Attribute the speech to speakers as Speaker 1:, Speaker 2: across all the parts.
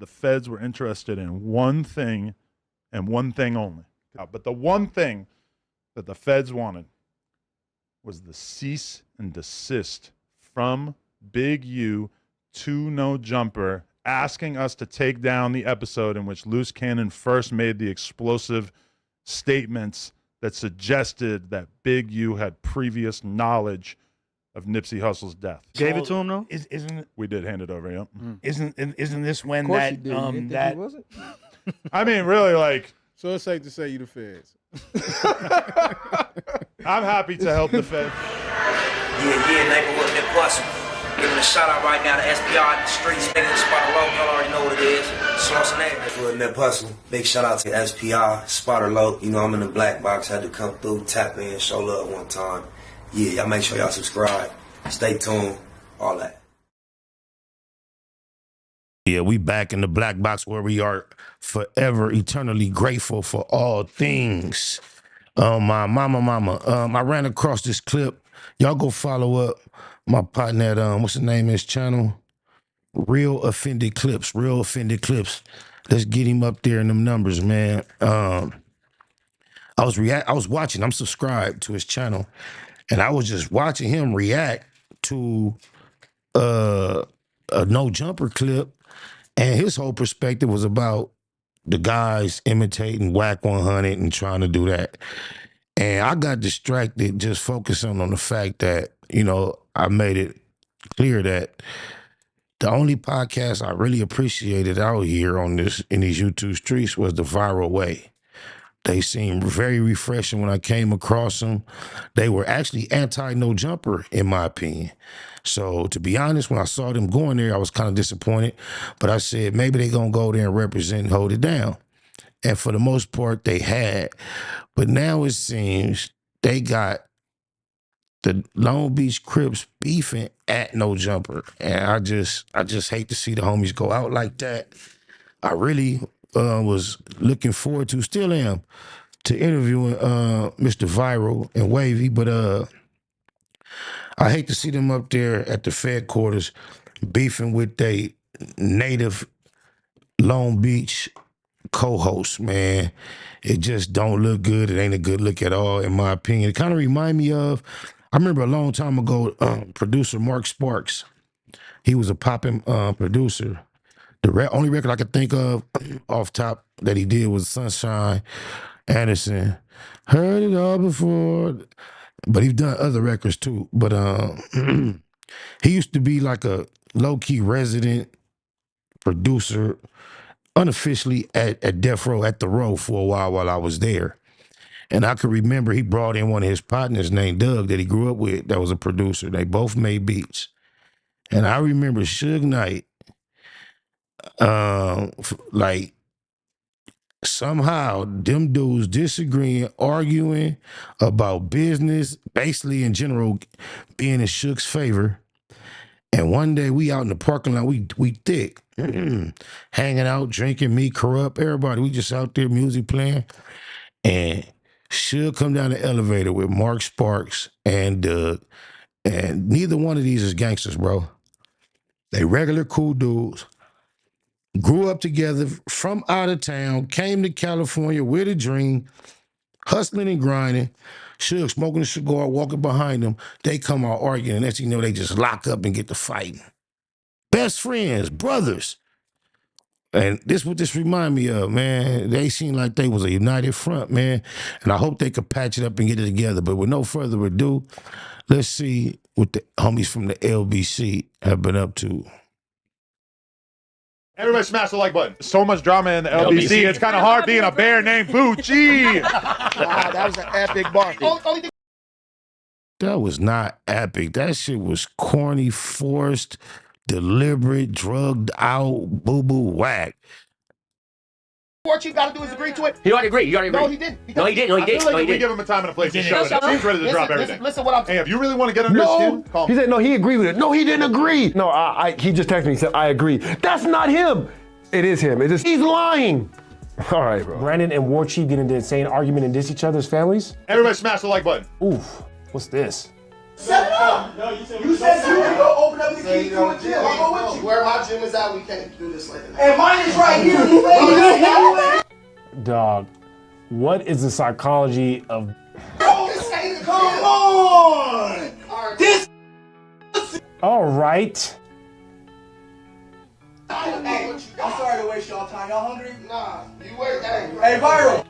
Speaker 1: the feds were interested in one thing and one thing only. But the one thing that the feds wanted was the cease and desist from Big U to No Jumper, asking us to take down the episode in which Loose Cannon first made the explosive statements that suggested that Big U had previous knowledge of Nipsey Hussle's death.
Speaker 2: Gave it to him though?
Speaker 3: Isn't it?
Speaker 1: We did hand it over, yeah.
Speaker 3: Isn't this when
Speaker 4: Of course
Speaker 3: that
Speaker 4: you did. You didn't think
Speaker 3: that
Speaker 4: he wasn't?
Speaker 1: I mean, really, like,
Speaker 4: So it's safe to say you the feds.
Speaker 1: I'm happy to help the feds.
Speaker 5: Yeah, neighborhood Nip Hustle. Giving a shout out right now to SPR in the streets, making the spot low. Y'all already know what it is. Source name. Neighborhood Nip Hustle. Big shout out to SPR, Spotter Low. You know I'm in the black box. Had to come through, tap in, show love one time. Yeah, y'all make sure y'all subscribe. Stay tuned. All that.
Speaker 6: Yeah, we back in the black box where we are forever, eternally grateful for all things. My mama. I ran across this clip. Y'all go follow up my partner at, what's the name of his channel? Real Offended Clips. Let's get him up there in them numbers, man. I was watching, I'm subscribed to his channel, and I was just watching him react to a No Jumper clip, and his whole perspective was about the guys imitating Whack 100 and trying to do that. And I got distracted just focusing on the fact that, you know, I made it clear that the only podcast I really appreciated out here in these YouTube streets was the Viral Way. They seemed very refreshing when I came across them. They were actually anti-No Jumper, in my opinion. So to be honest, when I saw them going there, I was kind of disappointed. But I said, maybe they're going to go there and represent and hold it down. And for the most part, they had. But now it seems they got the Long Beach Crips beefing at No Jumper. And I just hate to see the homies go out like that. I really was looking forward to, still am, to interviewing Mr. Viral and Wavy, but I hate to see them up there at the Fed quarters beefing with they native Long Beach co-host, man. It just don't look good. It ain't a good look at all, in my opinion. It kind of remind me of, I remember a long time ago, producer Mark Sparks. He was a popping producer. The only record I could think of off top that he did was Sunshine Anderson. Heard it all before. But he's done other records too. But he used to be like a low-key resident producer, unofficially at Death Row, at the Row for a while I was there. And I could remember he brought in one of his partners named Doug that he grew up with that was a producer. They both made beats. And I remember Suge Knight, like, somehow them dudes disagreeing, arguing about business, basically in general being in Suge's favor. And one day we out in the parking lot, we thick, hanging out, drinking, me, Corrupt, everybody. We just out there, music playing. And Suge come down the elevator with Mark Sparks and Doug. And neither one of these is gangsters, bro. They regular cool dudes. Grew up together from out of town, came to California with a dream, hustling and grinding. Suge smoking a cigar, walking behind them. They come out arguing, and next thing you know, they just lock up and get to fighting. Best friends, brothers. And this what this remind me of, man. They seem like they was a united front, man. And I hope they could patch it up and get it together. But with no further ado, let's see what the homies from the LBC have been up to.
Speaker 1: Everybody smash the like button. So much drama in the LBC. It's kind of hard being a bear named Bucci.
Speaker 3: Wow, that was an epic bar.
Speaker 6: That was not epic. That shit was corny, forced, deliberate, drugged out, boo-boo, whack.
Speaker 3: What you got to do is agree to it.
Speaker 7: He already agreed.
Speaker 3: No, he didn't.
Speaker 7: No, he didn't.
Speaker 1: I feel like if we give him a time and a place to show it, he's ready to drop everything.
Speaker 3: Listen what I'm saying.
Speaker 1: Hey, if you really want to get under his skin, call
Speaker 8: He
Speaker 1: him.
Speaker 8: said, no, he agreed with it. No, he didn't agree. No, he just texted me. He said, I agree. That's not him. It is him. He's lying. All right, bro.
Speaker 9: Brandon and War Chief get into an insane argument and diss each other's families?
Speaker 1: Everybody smash the like button.
Speaker 9: Oof, what's this?
Speaker 3: Set it up. You said you can go open up the key to a gym. I'll go with you. Where my gym is at, we can't do this like that. And mine is right here.
Speaker 2: Dog, what is the psychology of...
Speaker 3: Come on! This...
Speaker 2: All right.
Speaker 3: Hey, I'm sorry to waste y'all time. Y'all hungry? Nah, you wait. Hey, Viral.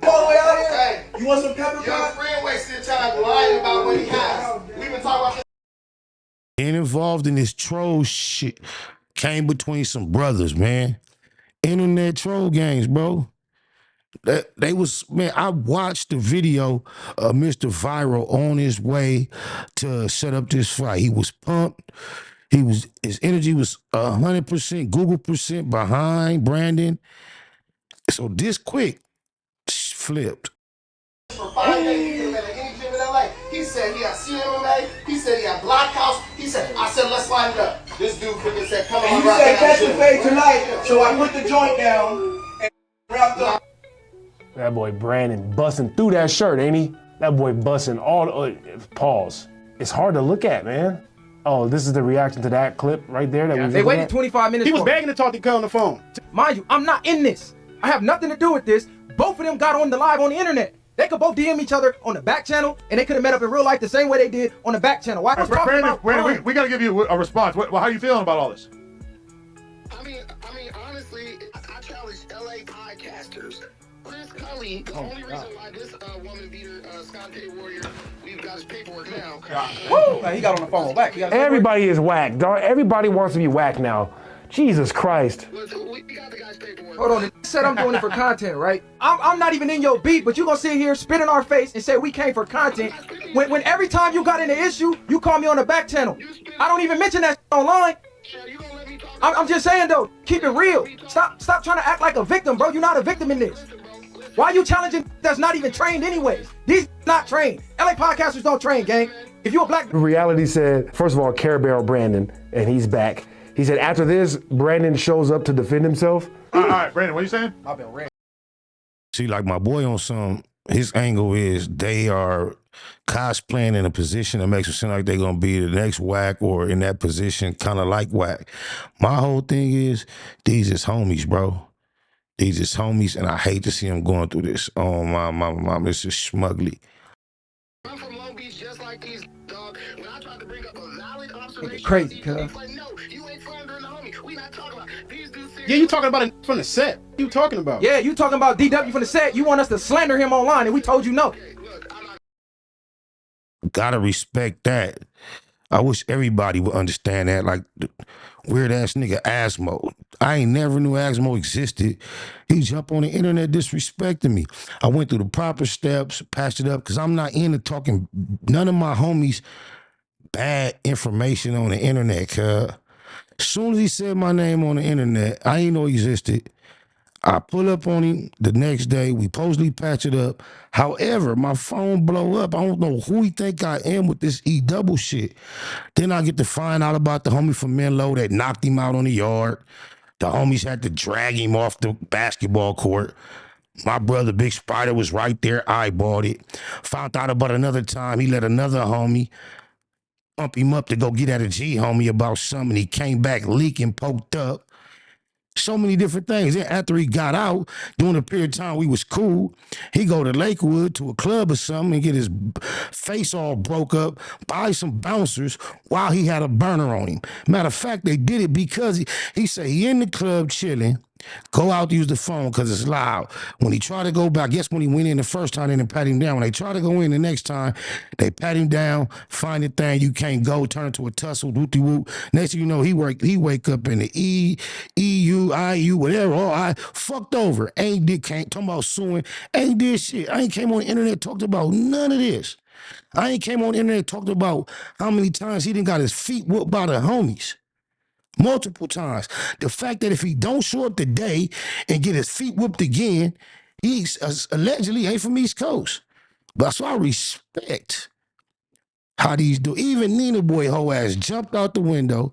Speaker 3: All the way out here. Hey, you want some pepper? Your friend wasted time lying about what he has. We've been talking about this.
Speaker 6: Being involved in this troll shit came between some brothers, man. Internet troll games, bro. They was, man, I watched the video of Mr. Viral on his way to set up this fight. He was pumped. His energy was 100% Google percent behind Brandon. So this quick flipped.
Speaker 3: For 5 days, he could have been at any gym in LA. He said he had CMMA. He said he had Black House. He said, I said, let's line it up. This dude freaking said, come on. And you said catch the fade tonight. So I put the joint down and wrapped up.
Speaker 2: That boy Brandon busting through that shirt, ain't he? That boy busting all the... pause. It's hard to look at, man. Oh, this is the reaction to that clip right there that
Speaker 7: They waited 25 minutes.
Speaker 4: He was
Speaker 7: for
Speaker 4: begging to talk to Kel on the phone.
Speaker 7: Mind you, I'm not in this. I have nothing to do with this. Both of them got on the live on the internet. They could both DM each other on the back channel, and they could have met up in real life the same way they did on the back channel. Why?
Speaker 1: Brandon, we got to give you a response. How are you feeling about all this?
Speaker 9: I mean, honestly, I challenge LA podcasters. Chris Cully, the only reason why this woman beater, Scott K. Warrior, we've got his paperwork now.
Speaker 7: Woo! He got on the phone. Back.
Speaker 2: Everybody is whack, dog. Everybody wants to be whack now. Jesus Christ.
Speaker 9: We got the guy's paperwork.
Speaker 7: Hold on. You said I'm doing it for content, right? I'm not even in your beat, but you gonna sit here, spit in our face, and say we came for content. When every time you got in the issue, you call me on the back channel. I don't even mention that online. I'm just saying though, keep it real. Stop trying to act like a victim, bro. You're not a victim in this. Why are you challenging that's not even trained anyways? These not trained. LA podcasters don't train, gang. If you a black...
Speaker 8: Reality said, first of all, Care Barrel Brandon, and he's back. He said after this, Brandon shows up to defend himself.
Speaker 1: All right, Brandon, what are you saying?
Speaker 7: I've been red.
Speaker 6: See, like my boy on some, his angle is they are cosplaying in a position that makes it seem like they're going to be the next whack or in that position kind of like whack. My whole thing is, these is homies, bro. These is homies, and I hate to see them going through this. Oh, my mama, this is smugly.
Speaker 9: I'm from Long Beach just like these, dog. When I tried to bring up a valid observation,
Speaker 7: Crazy, cuz.
Speaker 9: he's like, no, you ain't slandering the homie. We not talking about these dudes.
Speaker 4: Yeah, you talking about it from the set. What you talking about?
Speaker 7: Yeah, you talking about DW from the set. You want us to slander him online, and we told you no.
Speaker 6: Gotta respect that. I wish everybody would understand that. Like, weird ass nigga Asmo. I ain't never knew Asmo existed. He jumped on the internet disrespecting me. I went through the proper steps, patched it up, because I'm not into talking none of my homies bad information on the internet, cuz. As soon as he said my name on the internet, I ain't know he existed. I pull up on him the next day. We supposedly patch it up. However, my phone blow up. I don't know who he think I am with this E-double shit. Then I get to find out about the homie from Menlo that knocked him out on the yard. The homies had to drag him off the basketball court. My brother, Big Spider, was right there, eyeballed it. Found out about another time he let another homie pump him up to go get at a G homie about something. He came back leaking, poked up. So many different things. Then after he got out, during a period of time we was cool, he go to Lakewood to a club or something and get his face all broke up, buy some bouncers while he had a burner on him. Matter of fact, they did it because he said he in the club chilling, go out to use the phone because it's loud. When he tried to go back, guess when he went in the first time, they didn't pat him down. When they try to go in the next time, they pat him down, find the thing, you can't go, turn into a tussle, whoop-de-whoop. Next thing you know, he wake up in the EU, IU, whatever, all I fucked over. Can't talking about suing, ain't did shit. I ain't came on the internet, talked about none of this. I ain't came on the internet, talked about how many times he done got his feet whooped by the homies. Multiple times. The fact that if he don't show up today and get his feet whooped again, he's allegedly ain't from East Coast. But so I respect how these do. Even Nina Boy hoe ass jumped out the window,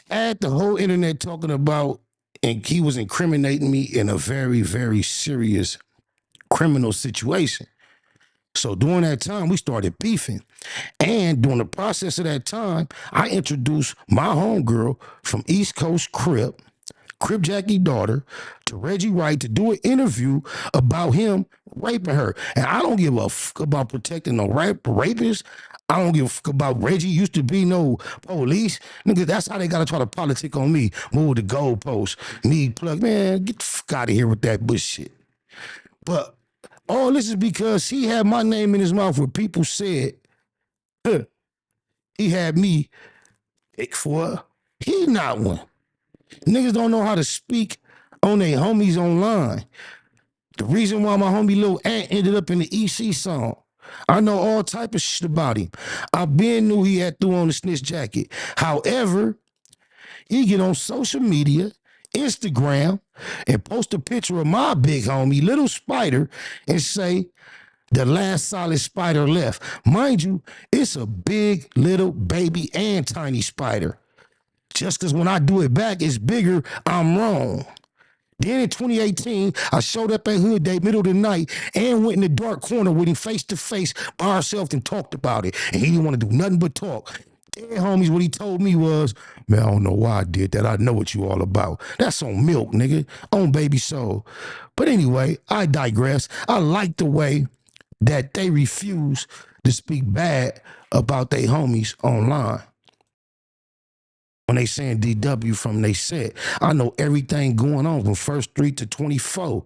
Speaker 6: had the whole internet talking about, and he was incriminating me in a very, very serious criminal situation. So during that time, we started beefing. And during the process of that time, I introduced my homegirl from East Coast Crip Jackie daughter, to Reggie Wright to do an interview about him raping her. And I don't give a fuck about protecting no rapist. I don't give a fuck about Reggie used to be no police. Nigga, that's how they gotta try to politic on me. Move the goalpost. Me plug, man, get the fuck out of here with that bullshit. But all this is because he had my name in his mouth where people said, he had me pick for he not one. Niggas don't know how to speak on their homies online. The reason why my homie Lil Ant ended up in the EC song, I know all type of shit about him. I been knew he had threw on the snitch jacket. However, he get on social media, Instagram, and post a picture of my big homie, Little Spider, and say, the last solid spider left. Mind you, it's a big, little, baby, and tiny spider. Just because when I do it back, it's bigger, I'm wrong. Then in 2018, I showed up at Hood Day, middle of the night, and went in the dark corner with him face to face by ourselves and talked about it. And he didn't want to do nothing but talk. Then, homies, what he told me was, man, I don't know why I did that. I know what you all about. That's on milk, nigga, on baby soul. But anyway, I digress. I like the way that they refuse to speak bad about their homies online. When they saying DW from they set, I know everything going on from First Street to 24.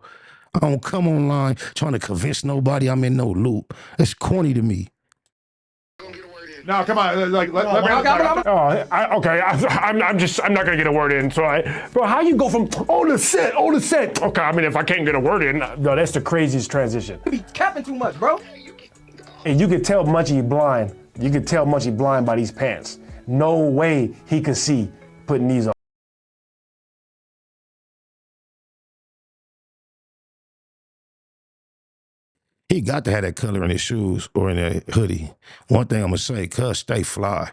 Speaker 6: I don't come online trying to convince nobody I'm in no loop. It's corny to me.
Speaker 1: No, come on. Like, let me.
Speaker 2: I'm not gonna get a word in. So, bro, how you go from the set? Okay, I mean, if I can't get a word in, no, that's the craziest transition.
Speaker 7: You be capping too much, bro.
Speaker 2: And you could tell Munchie blind. You could tell Munchie blind by these pants. No way he could see putting these on.
Speaker 6: He got to have that color in his shoes or in that hoodie. One thing I'm gonna say, cuz stay fly.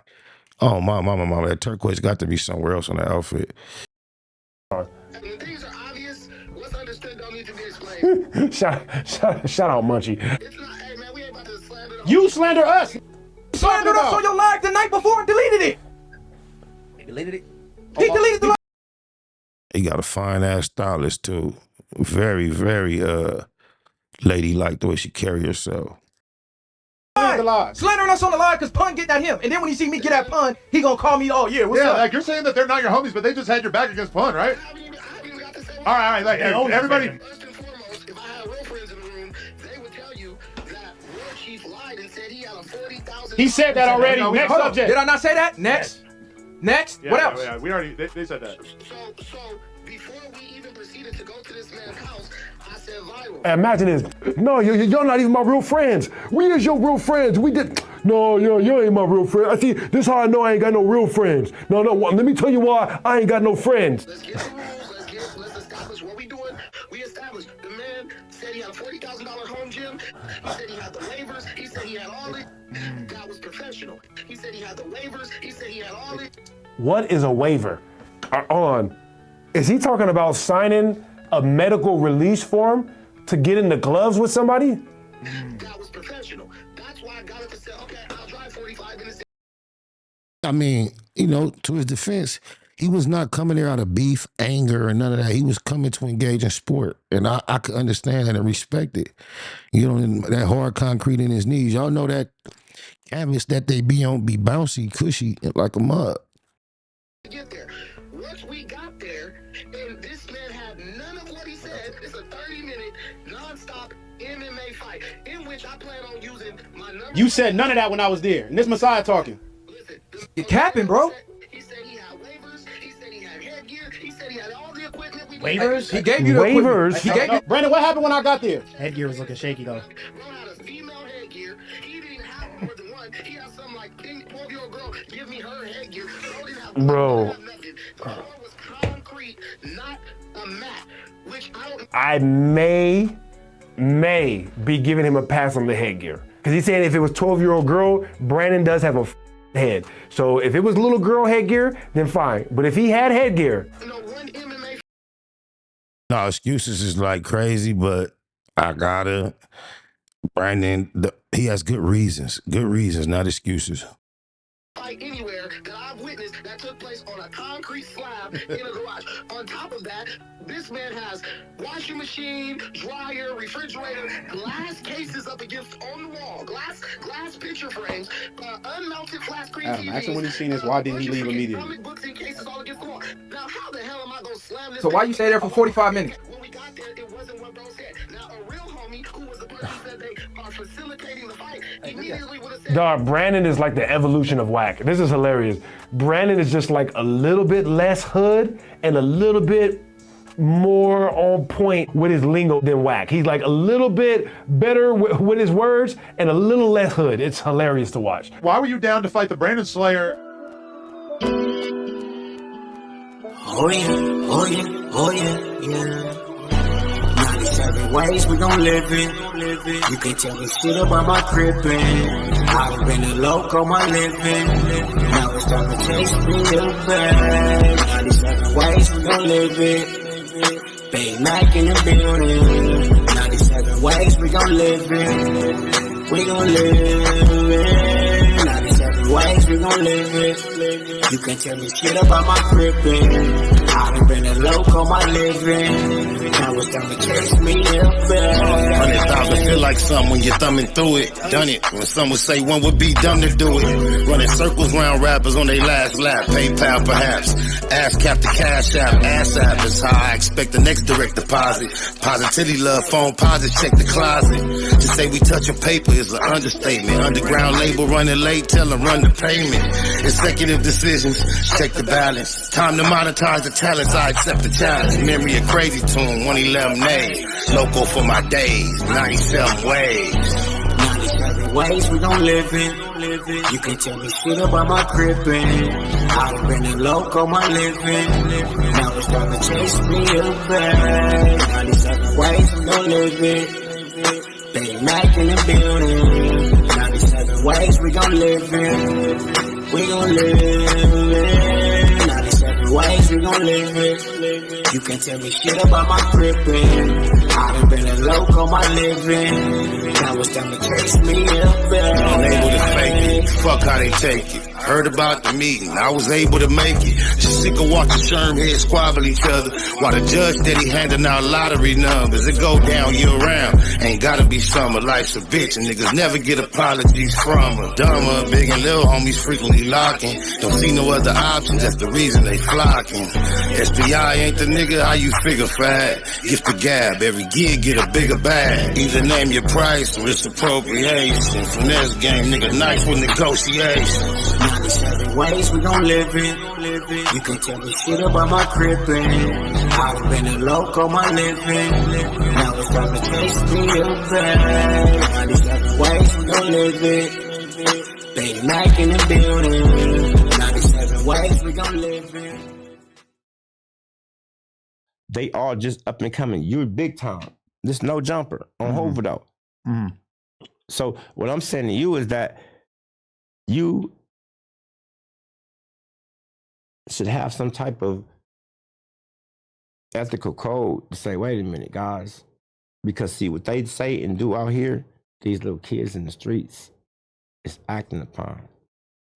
Speaker 6: Oh, my mama, that turquoise got to be somewhere else on that outfit.
Speaker 9: Things are obvious. What's understood don't need to be explained.
Speaker 2: shout out Munchie.
Speaker 9: It's not, hey man, we ain't about to slander.
Speaker 4: You slander us.
Speaker 7: Slandered us on your live the night before and deleted it.
Speaker 5: He deleted it?
Speaker 7: He deleted the live.
Speaker 6: He got a fine ass stylist too. Very, very ladylike the way she carry herself.
Speaker 7: Slandering us on the live because Pun getting at him. And then when he see me get at Pun, he gonna call me, oh yeah, what's up?
Speaker 1: Like you're saying that they're not your homies, but they just had your back against Pun, right? All right, like everybody.
Speaker 9: First and foremost, if I had real friends in the room, they would tell you that War Chief lied and said he had a $40,000.
Speaker 4: He said that already. Next
Speaker 7: Hold on.
Speaker 4: subject.
Speaker 7: Did I not say that? Next.
Speaker 1: Yeah,
Speaker 7: What else?
Speaker 1: Yeah, we already. They said that.
Speaker 9: So before we even proceeded to go to this man's house, I said viral.
Speaker 8: Imagine this. No, you're not even my real friends. We is your real friends. We did. No, you ain't my real friend. I see. This is how I know I ain't got no real friends. No. Let me tell you why I ain't got no friends.
Speaker 9: Let's get the rules. Let's establish what we doing. We established. The man said he had a $40,000 home gym. He said he had the waivers. He said he had all it. That was professional. He said he had the waivers. He said he had all it.
Speaker 2: What is a waiver? Is he talking about signing a medical release form to get in the gloves with somebody?
Speaker 9: That was professional. That's why I got up and said, okay, I'll drive 45 minutes.
Speaker 6: I mean, to his defense, he was not coming there out of beef, anger, or none of that. He was coming to engage in sport. And I could understand that and respect it. That hard concrete in his knees. Y'all know that canvas that they be on be bouncy, cushy, like a mug.
Speaker 9: Get there. Once we got there, and this man had none of what he said, it's a 30-minute non-stop MMA fight in which I plan on using my number.
Speaker 4: You said none of that when I was there. And this Messiah talking.
Speaker 9: Listen,
Speaker 7: You're capping, bro.
Speaker 9: he said he had waivers. He said he had headgear. He said he had all the equipment.
Speaker 4: Waivers?
Speaker 7: He gave you the
Speaker 2: Waivers?
Speaker 7: equipment. He gave you.
Speaker 4: Brandon, what happened when I got there?
Speaker 10: Headgear was looking shaky though.
Speaker 9: Bro had a female headgear. He didn't have more than one. He had some like 12-year-old girl give me her headgear.
Speaker 2: Bro.
Speaker 9: The floor was concrete, not a mat, which I don't.
Speaker 2: I may be giving him a pass on the headgear. Because he's saying if it was 12-year-old girl, Brandon does have a head. So if it was little girl headgear, then fine. But if he had headgear.
Speaker 9: One MMA.
Speaker 6: No, excuses is like crazy, but I gotta Brandon, he has good reasons, not excuses.
Speaker 9: Fight anywhere that I've witnessed that took place on a concrete slab in a garage. On top of that, this man has washing machine, dryer, refrigerator, glass cases up against on the wall, glass picture frames, unmounted flat screen TVs.
Speaker 4: Actually, when he seen this, why didn't he leave immediately?
Speaker 9: Comic books and cases all against the wall. Now, how the hell am I gonna slam this?
Speaker 7: So why you stay there for 45 minutes?
Speaker 9: When we got there, it wasn't what bro said. Now, a real homie who was the person who said they are facilitating the fight immediately would have said.
Speaker 2: Dog, Brandon is like the evolution of whack. This is hilarious. Brandon is just like a little bit less hood and a little bit more on point with his lingo than whack. He's like a little bit better with his words and a little less hood. It's hilarious to watch.
Speaker 1: Why were you down to fight the Brandon Slayer?
Speaker 5: Oh yeah, yeah. 97 ways we gon' live it. You can tell me shit about my crippin'. I've been a loco my living. Now it's time to chase me a bag. 97 ways we gon' live it. Big Mac in the building. 97 ways we gon' live it. We gon' live it. 97 ways we gon' live it. You can tell me shit about my crippin'. I've been a loco my living. Now it's time to chase me a bag.
Speaker 6: 100,000 feel like something when you're thumbing through it. Done it when some would say one would be dumb to do it. Running circles round rappers on their last lap. PayPal perhaps. Ass cap the cash app. Ass app is how I expect the next direct deposit. Positivity love phone posits check the closet. To say we touching paper is an understatement. Underground label running late, tell them run the payment. Executive decisions, check the balance. Time to monetize the talents, I accept the challenge. Memory of crazy tune, 111 days. Local for my days, 97 ways.
Speaker 5: 97 ways we gon' live it. You can tell me shit about my crippin'. I've been a loco my living. Now it's time to chase me a bag. 97 ways we gon' live it. Big Mac in the building. 97 ways we gon' live it. We gon' live it. 97 ways we gon' live it. You can tell me shit about my crippin'. I've been a loco my living. Now it's time to chase me a bag.
Speaker 6: Unable to fake it, fuck how they take it. Heard about the meeting, I was able to make it. Just sick of watching Sherm heads squabble each other while the judge steady handing out lottery numbers. It go down year round, ain't gotta be summer. Life's a bitch and niggas never get apologies from her. Dumber, big and little homies frequently locking. Don't see no other options, that's the reason they flocking. SPI ain't the nigga, how you figure fat? Gift the gab, every gig get a bigger bag. Either name your price or it's appropriation. Finesse game, nigga nice with negotiations.
Speaker 5: 97 ways we gon' live it. You can tell me shit about my crippin'. I've been a loco my living. Now it's time to chase me a bag. 97 ways we gon' live it. Big Mac in the building. 97 ways we gon' live it.
Speaker 10: They all just up and coming. You're big time. This no jumper on Hoover though. So what I'm saying to you is that you should have some type of ethical code to say, wait a minute, guys. Because see, what they say and do out here, these little kids in the streets, is acting upon.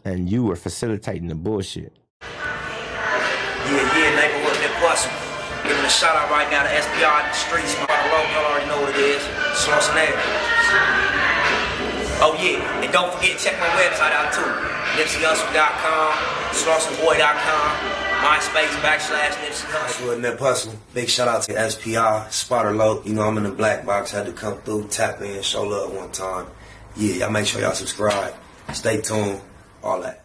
Speaker 10: And you are facilitating the bullshit.
Speaker 5: Yeah, neighborhood impossible. Giving a shout out right now to SPR in the streets. Y'all already know what it is. Schwarzenegger. Oh yeah, and don't forget to check my website out too. NipseyHustle.com, SlaughterBoy.com, MySpace /Nipsey Hussle. Nip Hustle. Big shout out to SPR, Spotter Low. You know I'm in the black box. Had to come through, tap in, show love one time. Yeah, y'all make sure y'all subscribe. Stay tuned. All that.